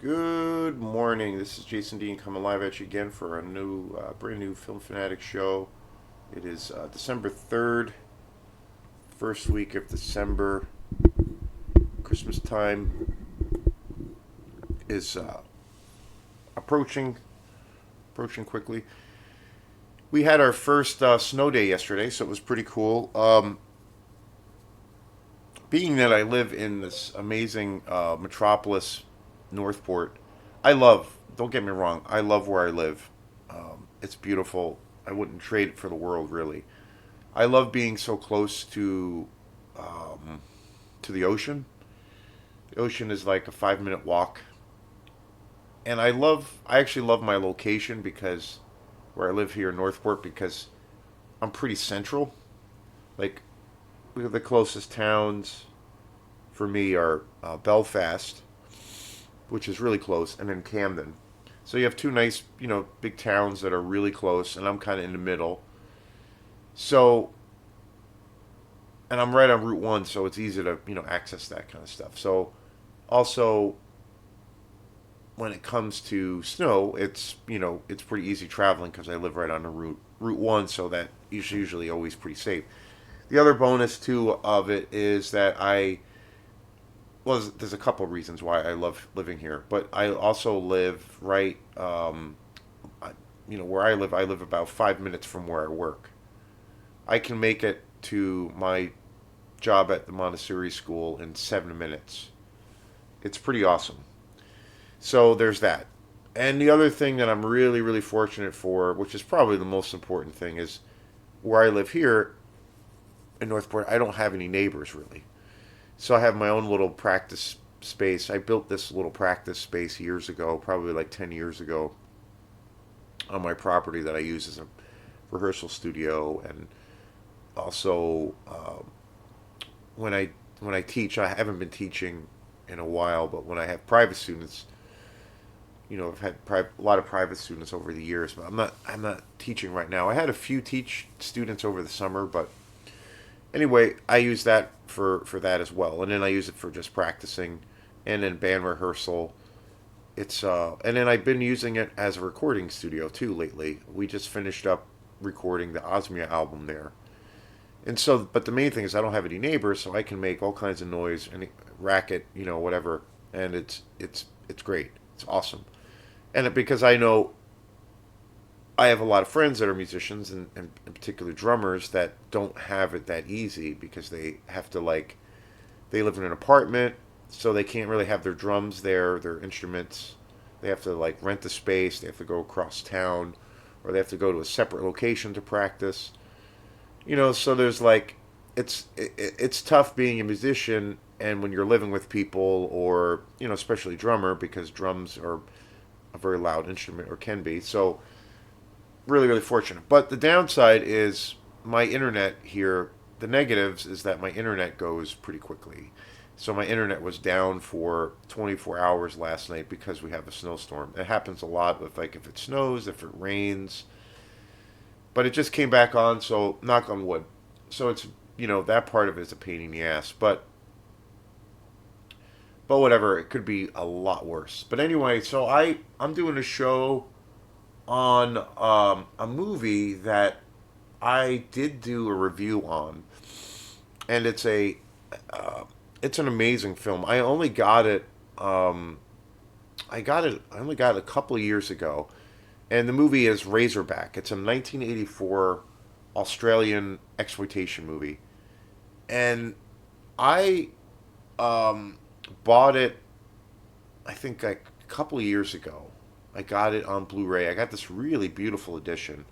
Good morning. This is Jason Dean coming live at you again for a brand new Film Fanatic show. It is December 3rd, first week of December. Christmas time is approaching, approaching quickly. We had our first snow day yesterday, so it was pretty cool. Being that I live in this amazing metropolis, Northport, don't get me wrong, I love where I live. It's beautiful. I wouldn't trade it for the world, really. I love being so close to the ocean. The ocean is like a 5 minute walk. And I actually love my location because where I live here in Northport because I'm pretty central. Like, the closest towns for me are Belfast, which is really close, and then Camden. So you have two nice, big towns that are really close, and I'm kind of in the middle. So, and I'm right on Route One, so it's easy to access that kind of stuff. So, also when it comes to snow, it's pretty easy traveling because I live right on the Route One, so that is usually always pretty safe. The other bonus too of it is that there's a couple of reasons why I love living here, but I also live right, where I live. I live about 5 minutes from where I work. I can make it to my job at the Montessori school in 7 minutes. It's pretty awesome. So there's that. And the other thing that I'm really, really fortunate for, which is probably the most important thing, is where I live here in Northport, I don't have any neighbors really. So I have my own little practice space. I built this little practice space years ago, probably like 10 years ago, on my property that I use as a rehearsal studio. And also, when I teach, I haven't been teaching in a while, but when I have private students, I've had a lot of private students over the years, but I'm not teaching right now. I had a few teach students over the summer, but anyway, I use that for that as well, and then I use it for just practicing, and then band rehearsal. And then I've been using it as a recording studio too lately. We just finished up recording the Osmia album there, and so but the main thing is I don't have any neighbors, so I can make all kinds of noise and racket, whatever, and it's great. It's awesome, and because I know I have a lot of friends that are musicians and in particular drummers that don't have it that easy because they have to they live in an apartment, so they can't really have their drums there, their instruments. They have to rent the space, they have to go across town, or they have to go to a separate location to practice. So there's it's tough being a musician and when you're living with people or especially drummer because drums are a very loud instrument or can be. So really, really fortunate. But the downside is my internet here. The negatives is that my internet goes pretty quickly. So my internet was down for 24 hours last night because we have a snowstorm. It happens a lot with if it snows, if it rains. But it just came back on, so knock on wood. So it's that part of it is a pain in the ass. But whatever, it could be a lot worse. But anyway, so I'm doing a show on a movie that I did do a review on, and uh, it's an amazing film. I only got it. I got it. I only got it a couple of years ago, and the movie is Razorback. It's a 1984 Australian exploitation movie, and I bought it. I think a couple of years ago. I got it on Blu-ray. I got this really beautiful edition,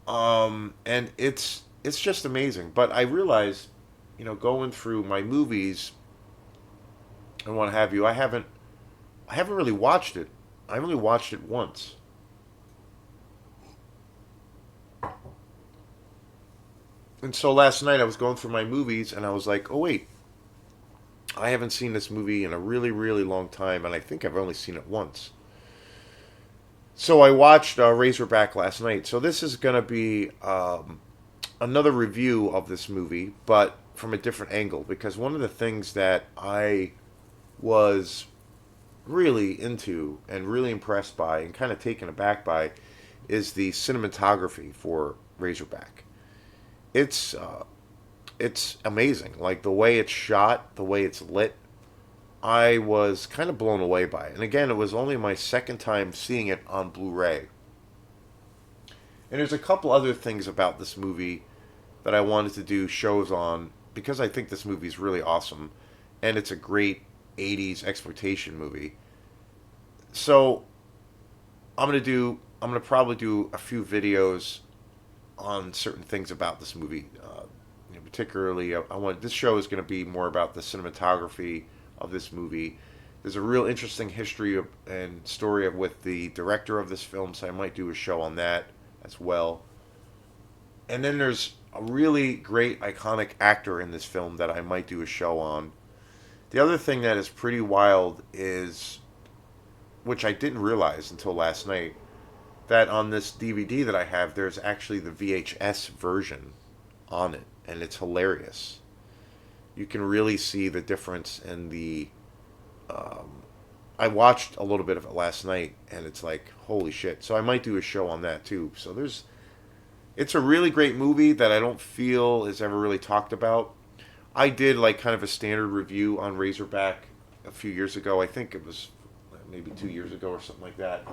and it's just amazing. But I realized, going through my movies and what have you, I haven't really watched it. I only watched it once, and so last night I was going through my movies and I was like, oh wait, I haven't seen this movie in a really really long time, and I think I've only seen it once. So I watched Razorback last night. So this is gonna be another review of this movie, but from a different angle. Because one of the things that I was really into and really impressed by and kind of taken aback by is the cinematography for Razorback. It's it's amazing. Like the way it's shot, the way it's lit. I was kind of blown away by it. And again, it was only my second time seeing it on Blu-ray. And there's a couple other things about this movie that I wanted to do shows on because I think this movie is really awesome and it's a great 80s exploitation movie. So, I'm going to probably do a few videos on certain things about this movie. Particularly, I want this show is going to be more about the cinematography of this movie. There's a real interesting history and story with the director of this film, so I might do a show on that as well. And then there's a really great iconic actor in this film that I might do a show on. The other thing that is pretty wild is, which I didn't realize until last night, that on this DVD that I have, there's actually the VHS version on it, and it's hilarious. You can really see the difference in the. Um, I watched a little bit of it last night, and it's like holy shit. So I might do a show on that too. So it's a really great movie that I don't feel is ever really talked about. I did like kind of a standard review on Razorback a few years ago. I think it was maybe 2 years ago or something like that.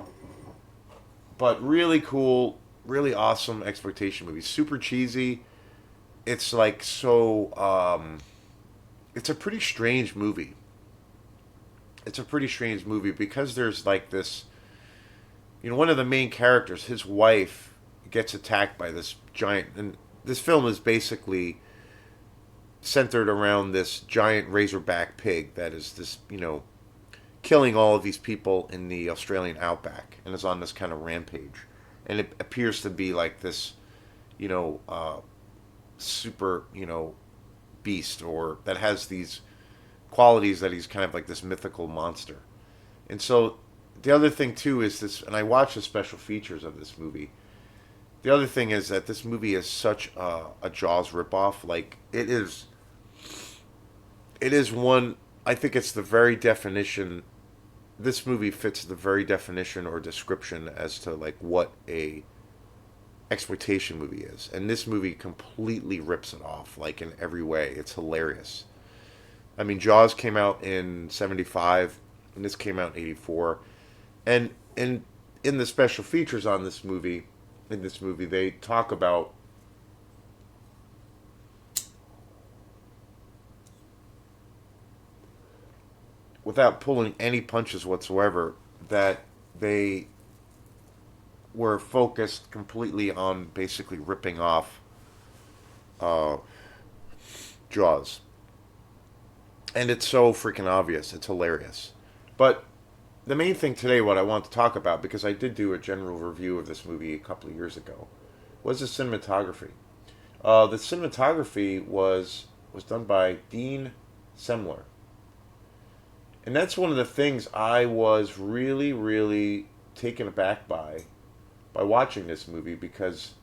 But really cool, really awesome exploitation movie. Super cheesy. It's like so. It's a pretty strange movie. It's a pretty strange movie because there's like this. One of the main characters, his wife, gets attacked by this giant, and this film is basically centered around this giant razorback pig that is this, killing all of these people in the Australian outback and is on this kind of rampage. And it appears to be like this, you know, uh, super, beast or that has these qualities that he's kind of like this mythical monster. And so the other thing too is this, and I watched the special features of this movie. The other thing is that this movie is such a Jaws ripoff. Like it is one. I think it's the very definition. This movie fits the very definition or description as to like what a exploitation movie is, and this movie completely rips it off. Like in every way, it's hilarious. I mean, Jaws came out in '75, and this came out in '84, and in the special features on this movie, they talk about without pulling any punches whatsoever that they were focused completely on basically ripping off uh, Jaws, and it's so freaking obvious. It's hilarious, but the main thing today, what I want to talk about, because I did do a general review of this movie a couple of years ago, was the cinematography. The cinematography was done by Dean Semler, and that's one of the things I was really, really taken aback by watching this movie because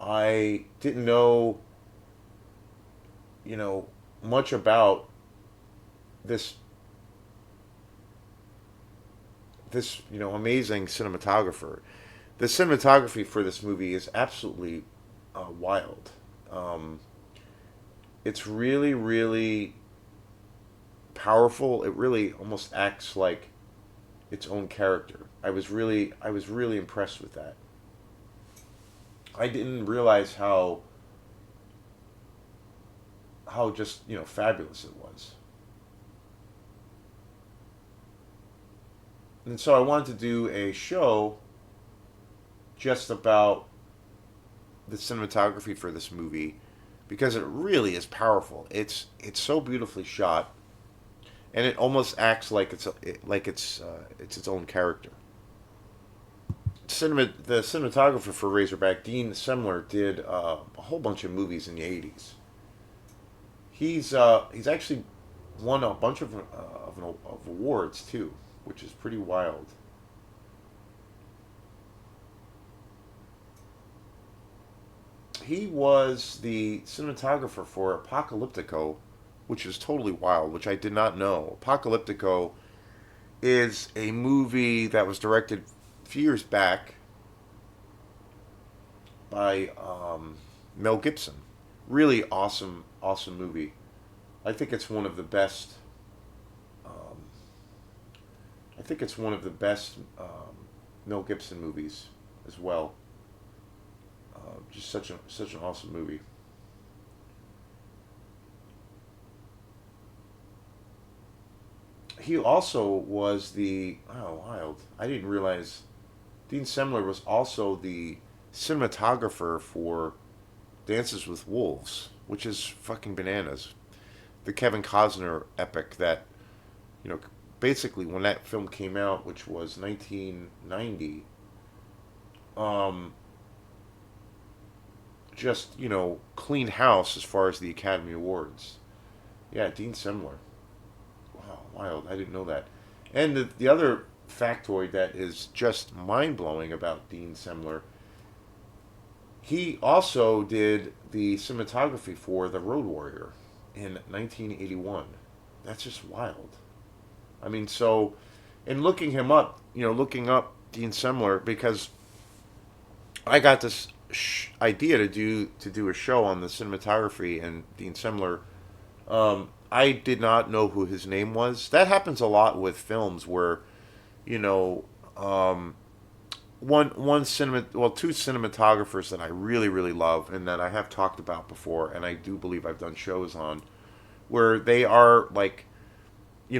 I didn't know, you know, much about this amazing cinematographer. The cinematography for this movie is absolutely wild. Um, it's really, really powerful. It really almost acts like its own character. I was really impressed with that. I didn't realize how just fabulous it was. And so I wanted to do a show just about the cinematography for this movie because it really is powerful. It's so beautifully shot, and it almost acts like it's its own character. The cinematographer for Razorback, Dean Semler, did a whole bunch of movies in the '80s. He's actually won a bunch of awards too, which is pretty wild. He was the cinematographer for Apocalyptico, which is totally wild, which I did not know. Apocalyptico is a movie that was directed a few years back by Mel Gibson. Really awesome, awesome movie. I think it's one of the best. Um, I think it's one of the best Mel Gibson movies as well. Just such an awesome movie. He also was the wild. I didn't realize Dean Semler was also the cinematographer for Dances with Wolves, which is fucking bananas. The Kevin Costner epic that, you know, basically when that film came out, which was 1990, um, just, clean house as far as the Academy Awards. Yeah, Dean Semler. Wow, wild. I didn't know that. And the other factoid that is just mind blowing about Dean Semler, he also did the cinematography for The Road Warrior in 1981. That's just wild. I mean, so, in looking him up, looking up Dean Semler, because I got this idea to do a show on the cinematography and Dean Semler. I did not know who his name was. That happens a lot with films where, you know, um, two cinematographers that I really really love and that I have talked about before, and I do believe I've done shows on, where they are like,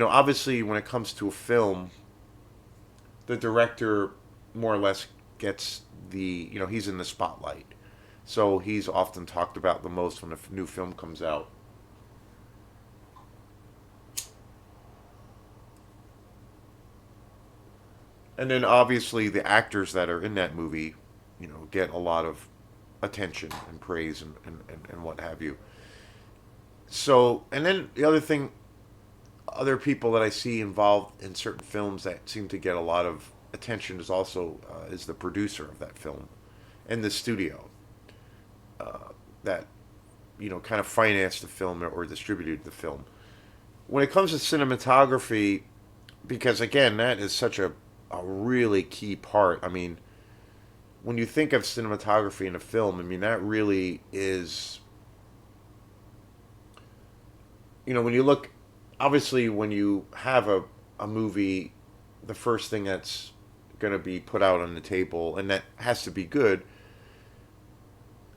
obviously when it comes to a film, the director more or less gets he's in the spotlight, so he's often talked about the most when a new film comes out. And then obviously the actors that are in that movie, get a lot of attention and praise and what have you. So, and then the other thing, other people that I see involved in certain films that seem to get a lot of attention is the producer of that film and the studio that kind of financed the film or distributed the film. When it comes to cinematography, because again, that is such a really key part. I mean, when you think of cinematography in a film, I mean, that really is, when you look, obviously, when you have a movie, the first thing that's going to be put out on the table, and that has to be good,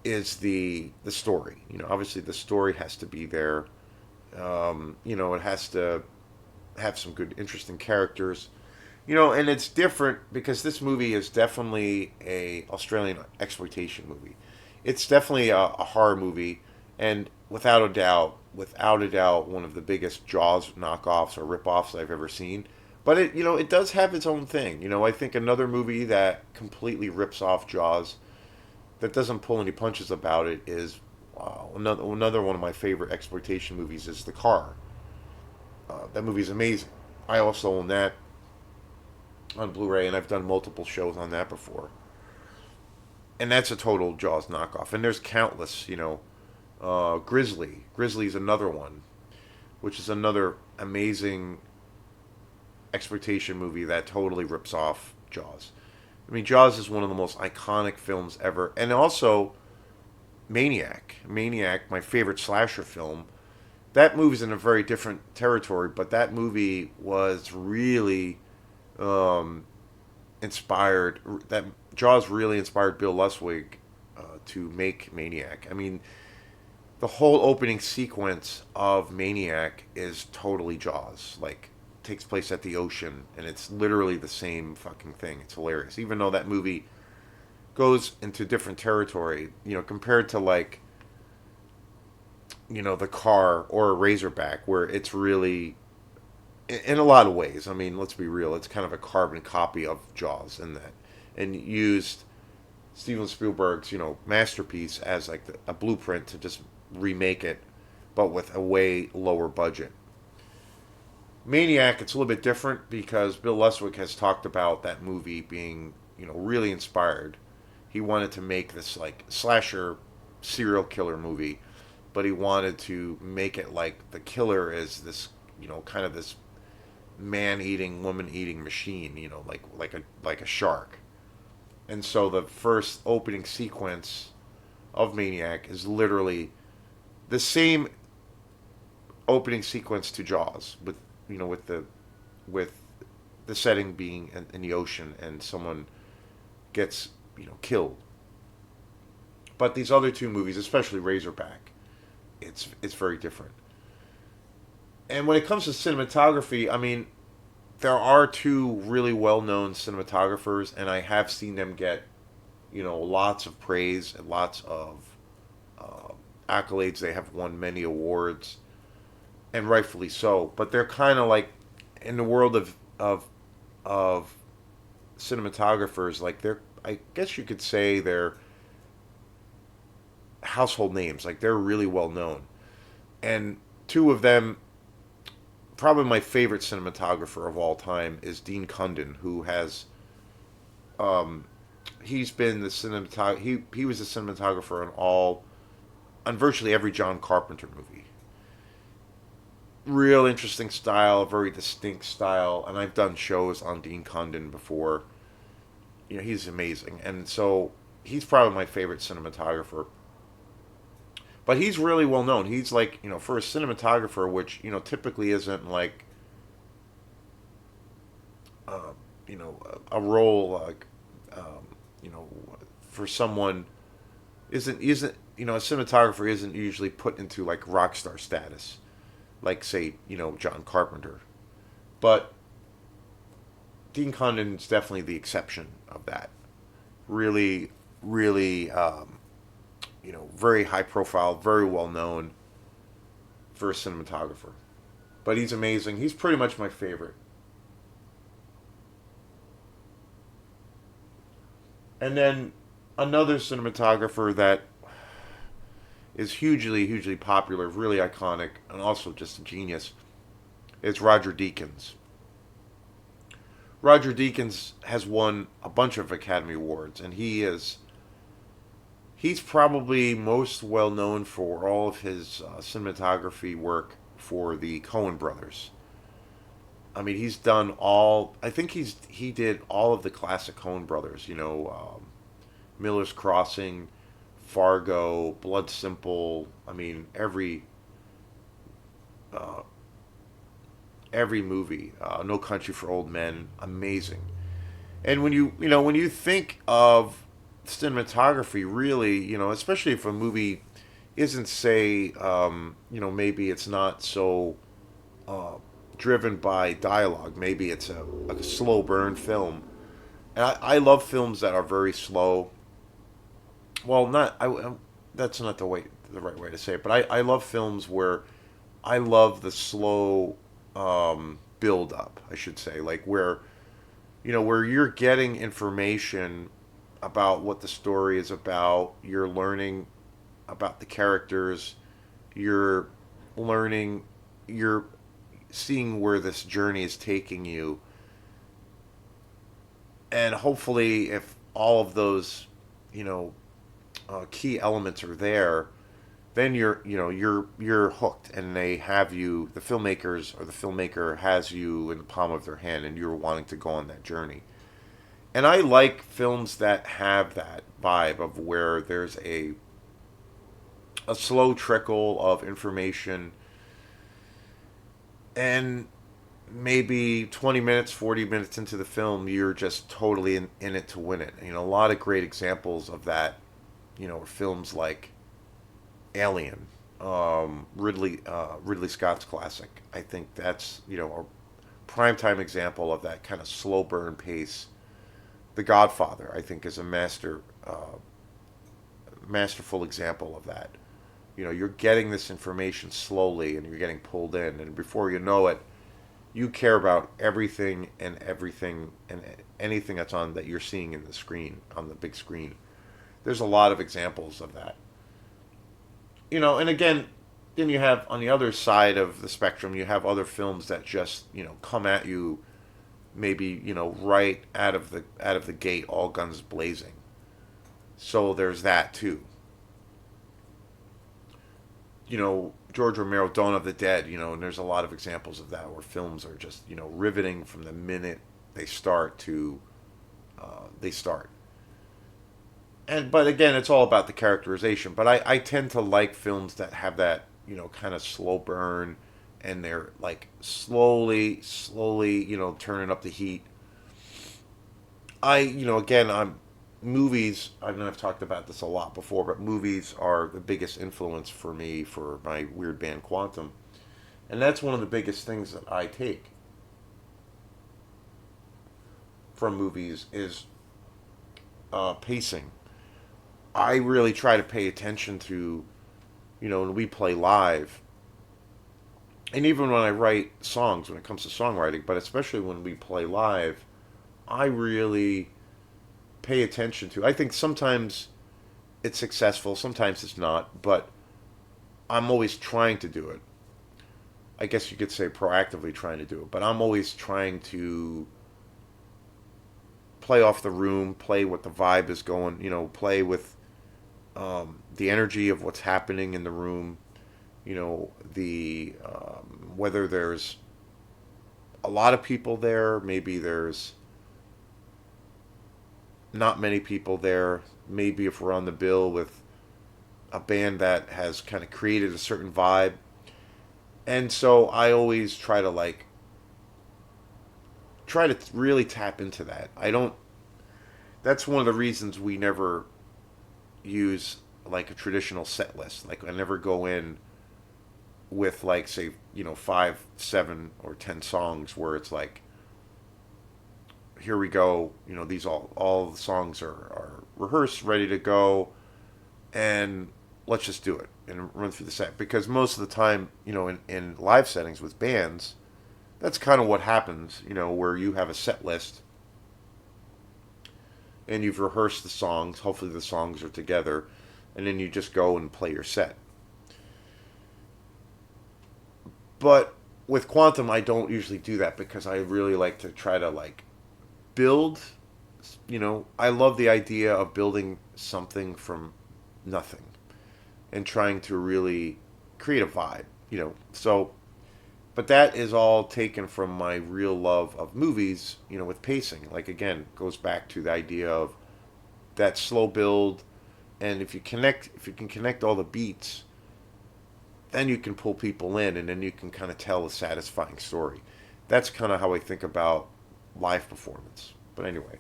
is the story. Obviously, the story has to be there. It has to have some good, interesting characters. And it's different because this movie is definitely a Australian exploitation movie. It's definitely a horror movie, and without a doubt, one of the biggest Jaws knockoffs or ripoffs I've ever seen. But it does have its own thing. I think another movie that completely rips off Jaws, that doesn't pull any punches about it, is another one of my favorite exploitation movies is The Car. That movie is amazing. I also own that on Blu-ray, and I've done multiple shows on that before. And that's a total Jaws knockoff. And there's countless, Grizzly. Grizzly's another one, which is another amazing exploitation movie that totally rips off Jaws. I mean, Jaws is one of the most iconic films ever, and also Maniac. Maniac, my favorite slasher film. That movie's in a very different territory, but that movie was really um, inspired. That Jaws really inspired Bill Luswig to make Maniac. I mean, the whole opening sequence of Maniac is totally Jaws. Like, takes place at the ocean, and it's literally the same fucking thing. It's hilarious, even though that movie goes into different territory. Compared to like The Car or Razorback, where it's really, in a lot of ways, I mean, let's be real, it's kind of a carbon copy of Jaws in that, and used Steven Spielberg's masterpiece as like a blueprint to just remake it, but with a way lower budget. Maniac, it's a little bit different because Bill Luswig has talked about that movie being really inspired. He wanted to make this like slasher serial killer movie, but he wanted to make it like the killer is this kind of this man-eating, woman-eating machine, like a shark. And so the first opening sequence of Maniac is literally the same opening sequence to Jaws, with the setting being in the ocean and someone gets killed. But these other two movies, especially Razorback, it's very different. And when it comes to cinematography, I mean, there are two really well-known cinematographers, and I have seen them get lots of praise and lots of uh, accolades. They have won many awards, and rightfully so. But they're kind of like in the world of cinematographers, like they're, I guess you could say, they're household names. Like they're really well known, and two of them, probably my favorite cinematographer of all time is Dean Cundon, who has um, he's been the he was the cinematographer on virtually every John Carpenter movie. Real interesting style, very distinct style, and I've done shows on Dean Cundon before. He's amazing, and so he's probably my favorite cinematographer. But he's really well known. He's like, for a cinematographer, which typically isn't like uh, a role like you know for someone, isn't a cinematographer isn't usually put into like rock star status, like say John Carpenter. But Dean Condon's definitely the exception of that. Really, really, very high profile, very well known for a cinematographer. But he's amazing. He's pretty much my favorite. And then another cinematographer that is hugely, hugely popular, really iconic, and also just a genius is Roger Deakins. Roger Deakins has won a bunch of Academy Awards, and he's probably most well known for all of his cinematography work for the Coen brothers. I mean, he's done all. I think he did all of the classic Coen brothers. Miller's Crossing, Fargo, Blood Simple. I mean, uh, every movie. No Country for Old Men. Amazing. And when you think of cinematography, really, especially if a movie isn't, say, maybe it's not so uh, driven by dialogue. Maybe it's a slow burn film. And I love films that are very slow. Well, not that's not the right way to say it, but I love films where I love the slow build up. I should say, like where you're getting information about what the story is about. You're learning about the characters. You're learning. You're seeing where this journey is taking you, and hopefully, if all of those, you know, key elements are there, then you're hooked, and they have you. The filmmakers or the filmmaker has you in the palm of their hand, and you're wanting to go on that journey. And I like films that have that vibe of where there's a slow trickle of information, and maybe 20 minutes, 40 minutes into the film, you're just totally in it to win it. A lot of great examples of that, are films like Alien, Ridley Scott's classic. I think that's, a primetime example of that kind of slow burn pace. The Godfather, I think, is a masterful example of that. You're getting this information slowly, and you're getting pulled in, and before you know it, you care about everything and anything that's on that you're seeing in the screen on the big screen. There's a lot of examples of that. And again, then you have on the other side of the spectrum, you have other films that just come at you, maybe right out of the gate, all guns blazing. So there's that too. George Romero, Dawn of the Dead, and there's a lot of examples of that where films are just, riveting from the minute they start to they start. And but again, it's all about the characterization. But I tend to like films that have that, kind of slow burn, and they're like slowly, turning up the heat. Again, I'm movies. I know I've talked about this a lot before, but movies are the biggest influence for me for my weird band Quantum, and that's one of the biggest things that I take from movies is pacing. I really try to pay attention to, when we play live, and even when I write songs, when it comes to songwriting, but especially when we play live, I really pay attention to. I think sometimes it's successful, sometimes it's not, but I'm always trying to do it. I guess you could say proactively trying to do it, but I'm always trying to play off the room, play what the vibe is going, play with the energy of what's happening in the room, the whether there's a lot of people there, maybe there's not many people there, maybe if we're on the bill with a band that has kind of created a certain vibe. And so I always try to really tap into that. I don't That's one of the reasons we never use like a traditional set list. Like I never go in with like say, 5, 7 or 10 songs where it's like here we go, these all the songs are rehearsed, ready to go, and let's just do it and run through the set. Because most of the time, in live settings with bands, that's kind of what happens, where you have a set list and you've rehearsed the songs. Hopefully, the songs are together, and then you just go and play your set. But with Quantum, I don't usually do that because I really like to try to like build. I love the idea of building something from nothing and trying to really create a vibe. So, but that is all taken from my real love of movies. With pacing, like again, goes back to the idea of that slow build, and if you can connect all the beats, then you can pull people in, and then you can kind of tell a satisfying story. That's kind of how I think about live performance. But anyway,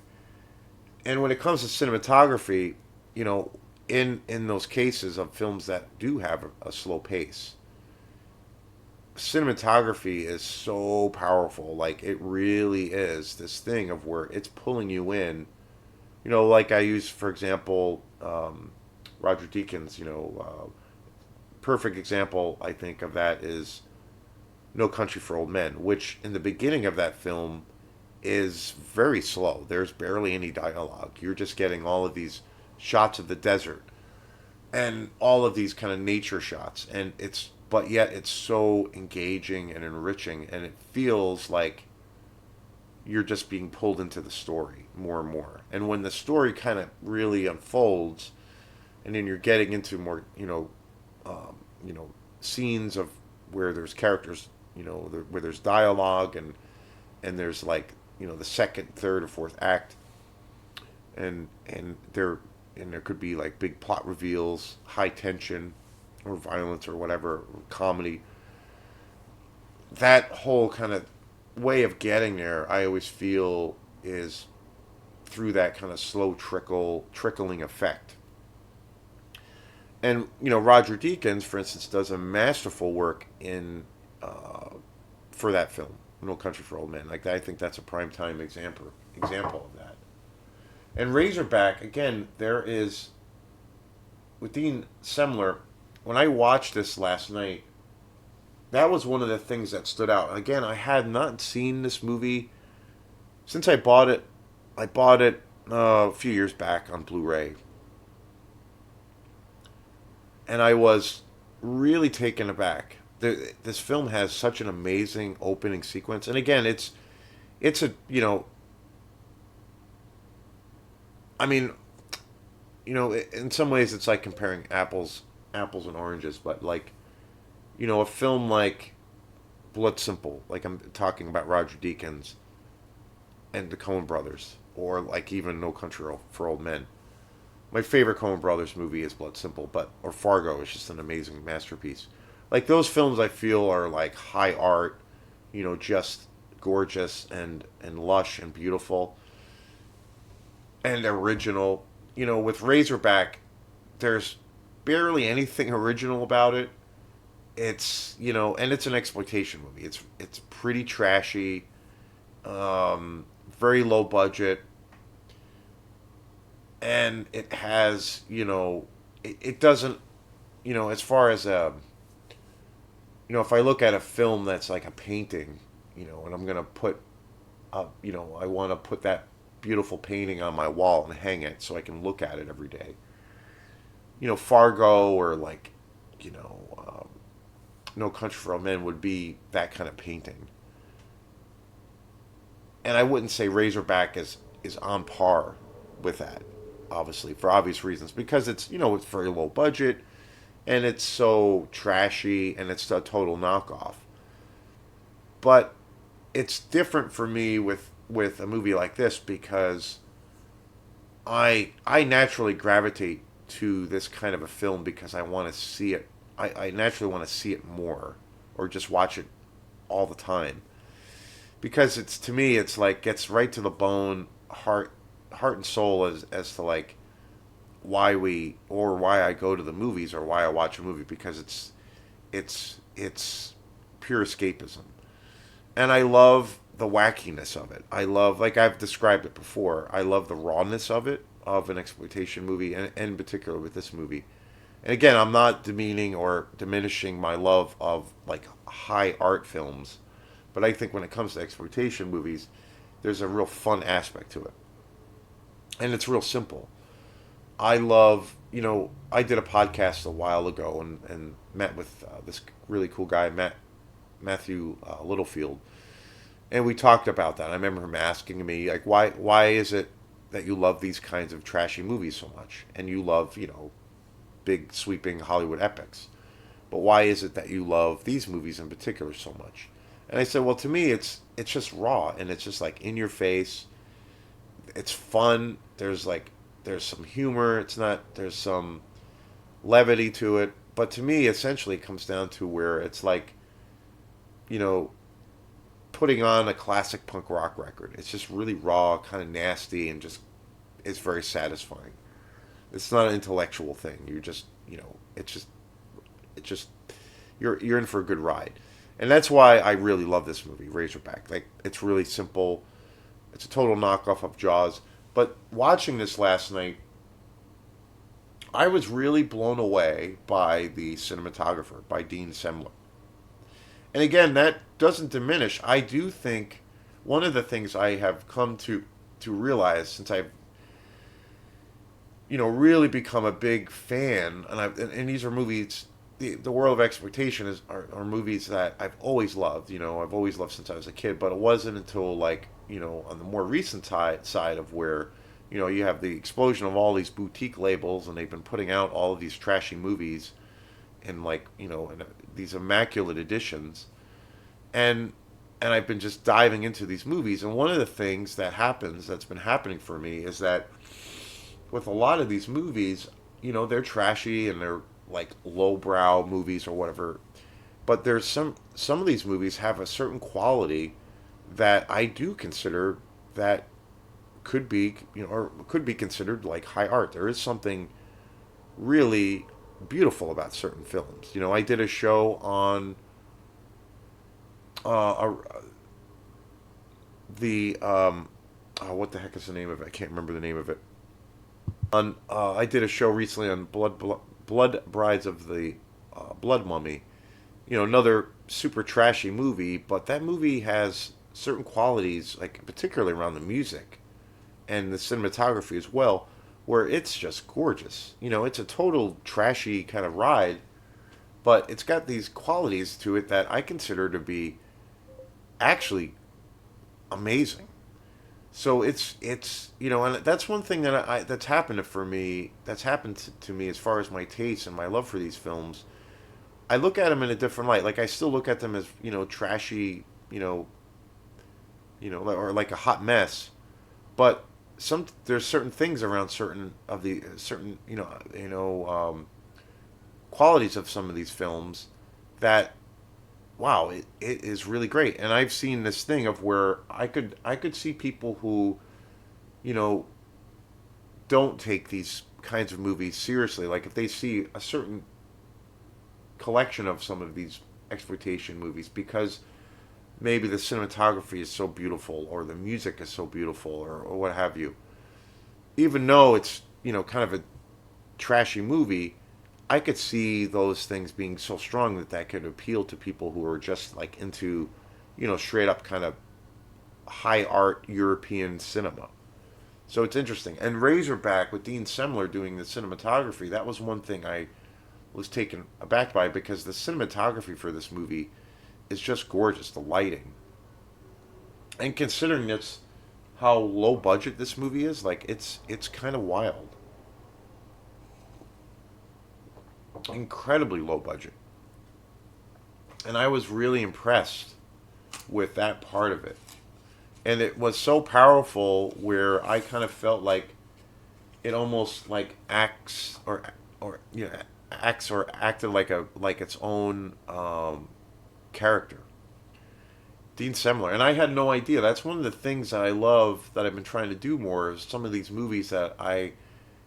and when it comes to cinematography, you know, in those cases of films that do have a slow pace, cinematography is so powerful. Like it really is this thing of where it's pulling you in. Like I use for example, Roger Deakins. Perfect example I think of that is No Country for Old Men, which in the beginning of that film is very slow. There's barely any dialogue. You're just getting all of these shots of the desert and all of these kind of nature shots, and but yet it's so engaging and enriching, and it feels like you're just being pulled into the story more and more. And when the story kind of really unfolds, and then you're getting into more, um, scenes of where there's characters, where there's dialogue, and there's like, the second, third, or fourth act, and there could be like big plot reveals, high tension, or violence, or whatever, or comedy. That whole kind of way of getting there, I always feel, is through that kind of slow trickling effect. And Roger Deakins, for instance, does a masterful work in for that film, No Country for Old Men. Like I think that's a prime time example of that. And Razorback, again, there is with Dean Semler. When I watched this last night, that was one of the things that stood out. Again, I had not seen this movie since I bought it. I bought it a few years back on Blu-ray, and I was really taken aback. This film has such an amazing opening sequence, and again, it's a I mean, in some ways, it's like comparing apples and oranges, but like A film like Blood Simple, like I'm talking about Roger Deakins and the Coen Brothers, or like even No Country for Old Men. My favorite Coen Brothers movie is Blood Simple, but or Fargo is just an amazing masterpiece. Like those films, I feel are like high art, just gorgeous and lush and beautiful and original. With Razorback, there's barely anything original about it. And it's an exploitation movie. It's pretty trashy, very low budget, and it has, it doesn't, as far as if I look at a film that's like a painting, and I'm gonna put up, I want to put that beautiful painting on my wall and hang it so I can look at it every day. Fargo or like, you know, um, No Country for Old Men would be that kind of painting. And I wouldn't say Razorback is on par with that, obviously for obvious reasons, because it's very low budget and it's so trashy and it's a total knockoff. But it's different for me with a movie like this because I naturally gravitate to this kind of a film because I want to see it. I naturally want to see it more or just watch it all the time because it's to me it's like gets right to the bone, heart and soul as to like why I go to the movies or why I watch a movie because it's pure escapism. And I love the wackiness of it. I love, like I've described it before, I love the rawness of it, of an exploitation movie, and in particular with this movie. And again, I'm not demeaning or diminishing my love of like high art films, but I think when it comes to exploitation movies, there's a real fun aspect to it. And it's real simple. I love, I did a podcast a while ago and met with this really cool guy, Matthew Littlefield, and we talked about that. I remember him asking me like, why is it that you love these kinds of trashy movies so much, and you love big sweeping Hollywood epics, but why is it that you love these movies in particular so much? And I said, well, to me, it's just raw and it's just like in your face. It's fun. There's some humor. It's not there's some levity to it, but to me, essentially, it comes down to where it's like you know putting on a classic punk rock record. It's just really raw, kind of nasty, and just it's very satisfying. It's not an intellectual thing. You just, it's just you're in for a good ride, and that's why I really love this movie, Razorback. Like it's really simple. It's a total knockoff of Jaws. But watching this last night, I was really blown away by the cinematographer, by Dean Semler. And again, that doesn't diminish. I do think one of the things I have come to realize since I've really become a big fan, and these are movies. The world of exploitation are movies that I've always loved. I've always loved since I was a kid. But it wasn't until like on the more recent side of where you have the explosion of all these boutique labels, and they've been putting out all of these trashy movies in like in these immaculate editions, and I've been just diving into these movies. And one of the things that's been happening for me is that with a lot of these movies, they're trashy and they're like lowbrow movies or whatever. But there's some of these movies have a certain quality that I do consider that could be or could be considered like high art. There is something really beautiful about certain films. I did a show on uh, the what the heck is the name of it? I can't remember the name of it. On I did a show recently on Blood Brides of the Blood Mummy. Another super trashy movie, but that movie has certain qualities, like particularly around the music and the cinematography as well, where it's just gorgeous. It's a total trashy kind of ride, but it's got these qualities to it that I consider to be actually amazing. So it's and that's one thing that that's happened for me. That's happened to me as far as my taste and my love for these films. I look at them in a different light. Like I still look at them as trashy, or like a hot mess. But there's certain things around certain of the certain qualities of some of these films that wow, it is really great. And I've seen this thing of where I could see people who you know don't take these kinds of movies seriously. Like if they see a certain collection of some of these exploitation movies because maybe the cinematography is so beautiful or the music is so beautiful or what have you. Even though it's, kind of a trashy movie, I could see those things being so strong that that could appeal to people who are just like into, straight up kind of high art European cinema. So it's interesting. And Razorback with Dean Semler doing the cinematography, that was one thing I was taken aback by because the cinematography for this movie is just gorgeous. The lighting, and considering it's how low budget this movie is, like it's kind of wild, incredibly low budget, and I was really impressed with that part of it. And it was so powerful where I kind of felt like it almost like acts or acts or acted like its own character. Dean Semler, and I had no idea. That's one of the things that I love that I've been trying to do more is some of these movies that and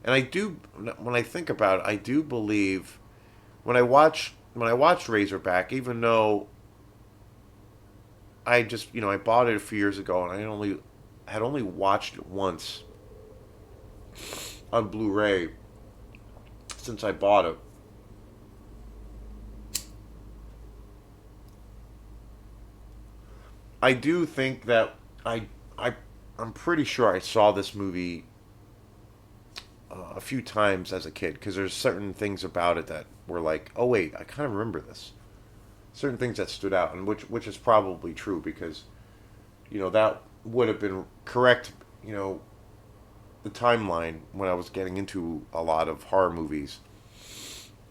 I do when I think about it, I do believe when I watched Razorback, even though I just I bought it a few years ago and I only watched it once on Blu-ray since I bought it. I do think that I I'm pretty sure I saw this movie a few times as a kid because there's certain things about it that were like, oh wait, I kind of remember this. Certain things that stood out, and which is probably true because that would have been correct. The timeline when I was getting into a lot of horror movies,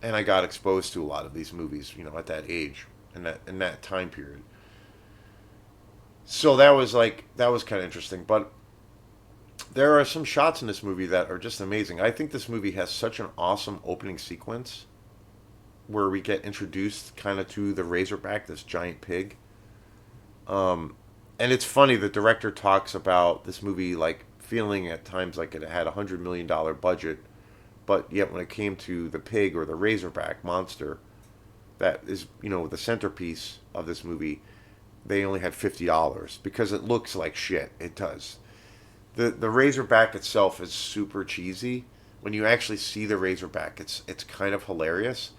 and I got exposed to a lot of these movies. At that age and that time period. So that was kind of interesting, but there are some shots in this movie that are just amazing. I think this movie has such an awesome opening sequence where we get introduced kind of to the Razorback, this giant pig. And it's funny, the director talks about this movie like feeling at times like it had $100 million budget, but yet when it came to the pig or the Razorback monster, that is the centerpiece of this movie, they only had $50 because it looks like shit. It does. The Razorback itself is super cheesy. When you actually see the Razorback, it's kind of hilarious.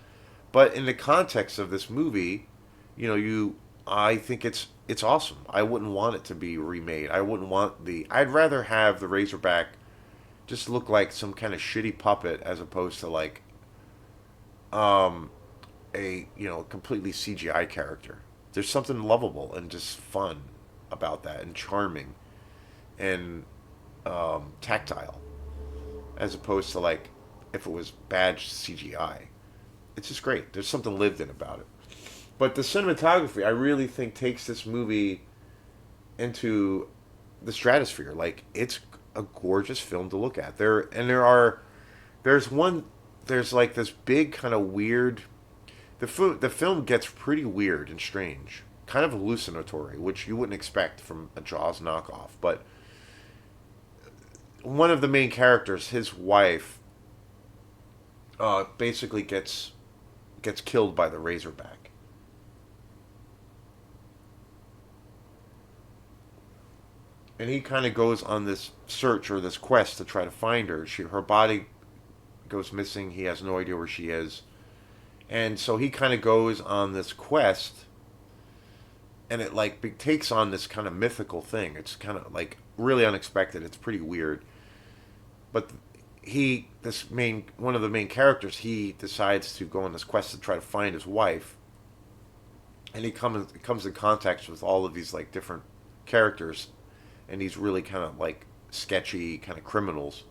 But in the context of this movie, you I think it's awesome. I wouldn't want it to be remade. I wouldn't want I'd rather have the Razorback just look like some kind of shitty puppet as opposed to like um a completely CGI character. There's something lovable and just fun about that and charming and tactile as opposed to like if it was bad CGI. It's just great. There's something lived in about it. But the cinematography, I really think, takes this movie into the stratosphere. Like it's a gorgeous film to look at. There's one there's like this big kind of weird. The film gets pretty weird and strange, kind of hallucinatory, which you wouldn't expect from a Jaws knockoff. But one of the main characters, his wife, basically gets killed by the Razorback. And he kind of goes on this search or this quest to try to find her. Her body goes missing. He has no idea where she is. And so he kind of goes on this quest and it like takes on this kind of mythical thing. It's kind of like really unexpected. It's pretty weird. But this main one of the main characters, he decides to go on this quest to try to find his wife, and he comes in contact with all of these like different characters, and these really kind of like sketchy kind of criminals.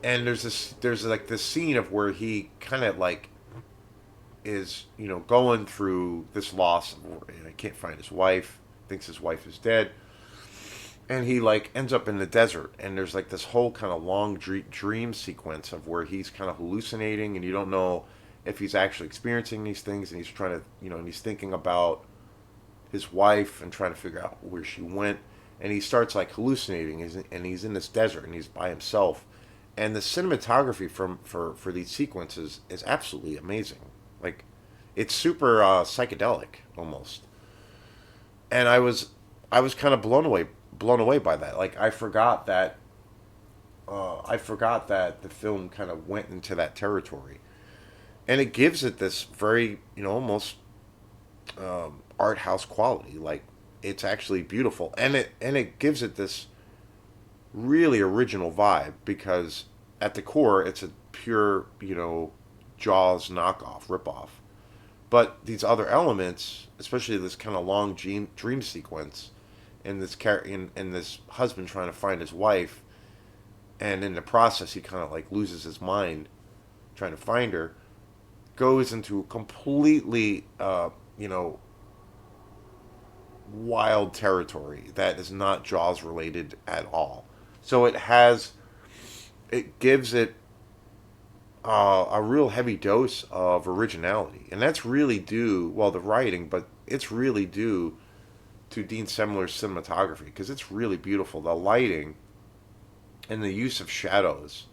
And there's like this scene of where he kind of like is, going through this loss. He can't find his wife. Thinks his wife is dead, and he like ends up in the desert. And there's like this whole kind of long dream sequence of where he's kind of hallucinating, and you don't know if he's actually experiencing these things. And he's trying to, and he's thinking about his wife and trying to figure out where she went. And he starts like hallucinating, and he's in this desert, and he's by himself. And the cinematography for these sequences is absolutely amazing. Like, it's super psychedelic almost. And I was kind of blown away by that. Like, I forgot that the film kind of went into that territory, and it gives it this very, almost art house quality. Like, it's actually beautiful, and it gives it this really original vibe, because at the core it's a pure, Jaws knockoff, ripoff. But these other elements, especially this kind of long dream sequence, and this husband trying to find his wife, and in the process he kind of like loses his mind trying to find her, goes into a completely, wild territory that is not Jaws related at all. So it gives it a real heavy dose of originality, and that's really due, well, the writing, but it's really due to Dean Semler's cinematography, because it's really beautiful. The lighting and the use of shadows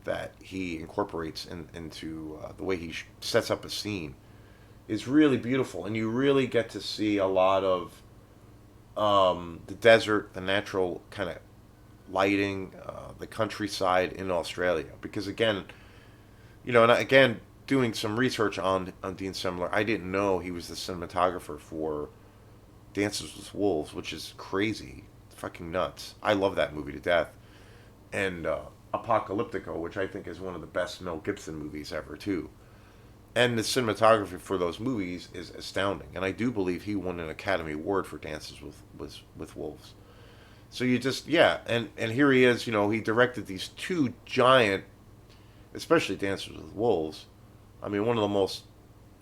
that he incorporates into the way he sets up a scene is really beautiful, and you really get to see a lot of the desert, the natural kind of lighting, the countryside in Australia. Because again, and again, doing some research on Dean Semler, I didn't know he was the cinematographer for Dances with Wolves, which is crazy, fucking nuts. I love that movie to death, and Apocalyptico, which I think is one of the best Mel Gibson movies ever too. And the cinematography for those movies is astounding, and I do believe he won an Academy Award for Dances with Wolves. So you just, yeah, and here he is. He directed these two giant, especially Dances with Wolves. I mean, one of the most,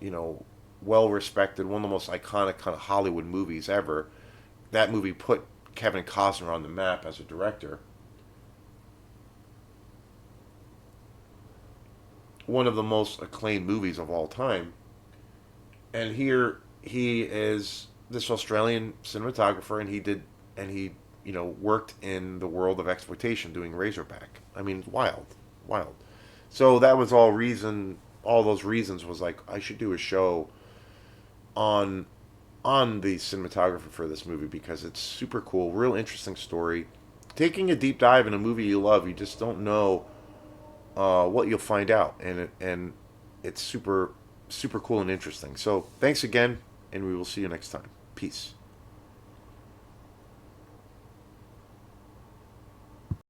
you know well respected, one of the most iconic kind of Hollywood movies ever. That movie put Kevin Costner on the map as a director. One of the most acclaimed movies of all time. And here he is, this Australian cinematographer, and he worked in the world of exploitation doing Razorback. I mean, wild, wild. So that was all those reasons was like, I should do a show on on the cinematography for this movie, because it's super cool, real interesting story. Taking a deep dive in a movie you love, you just don't know what you'll find out, and it's super super cool and interesting. So thanks again, and we will see you next time. Peace.